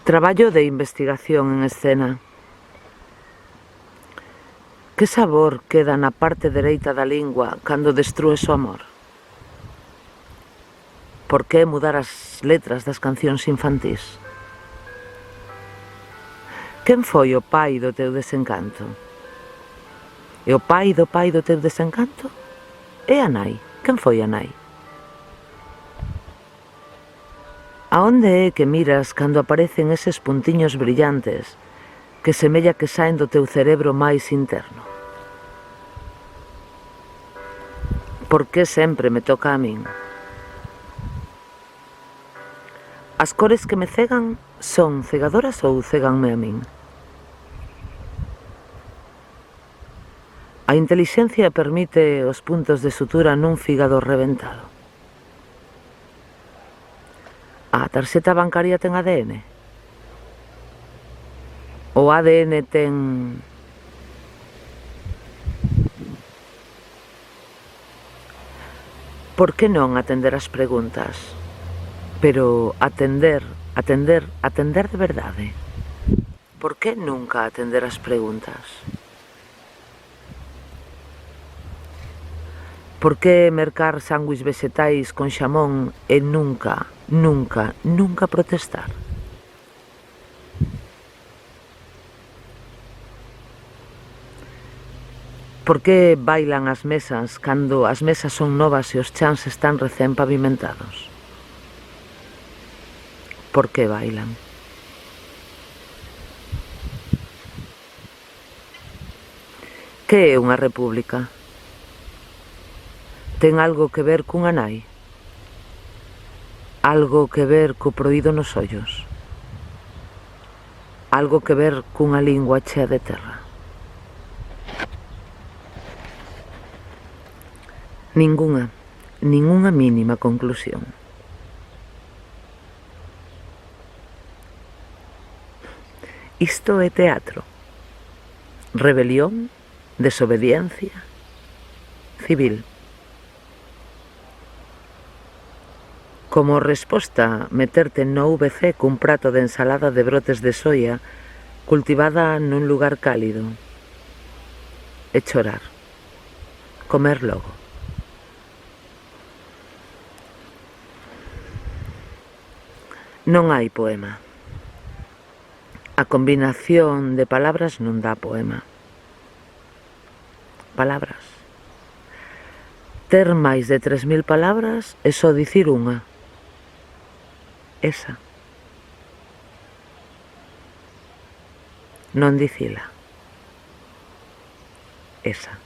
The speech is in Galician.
Traballo de investigación en escena. Que sabor queda na parte dereita da lingua cando destrúes o amor? Por que mudar as letras das cancións infantís? Quen foi o pai do teu desencanto? E o pai do teu desencanto? E a nai? Quen foi a nai? A onde é que miras cando aparecen eses puntiños brillantes que semella que saen do teu cerebro máis interno? Por que sempre me toca a min? As cores que me cegan son cegadoras ou ceganme a min? A intelixencia permite os puntos de sutura nun fígado reventado. A tarxeta bancaria ten ADN? O ADN ten... Por que non atender as preguntas? Pero atender de verdade. Por que nunca atender as preguntas? Por que mercar sándwich vegetais con xamón e nunca protestar? Por que bailan as mesas cando as mesas son novas e os chans están recén pavimentados? Por que bailan? Que é unha república? Ten algo que ver cunha nai? Algo que ver co proído nos ollos? Algo que ver cunha lingua chea de terra? Ningunha mínima conclusión. Isto é teatro. Rebelión, desobediencia, civil. Como resposta, meterte no VC cun prato de ensalada de brotes de soia cultivada nun lugar cálido. E chorar. Comer logo. Non hai poema. A combinación de palabras non dá poema. Palabras. Ter máis de 3000 palabras é só dicir unha. Esa. Non dicila. Esa.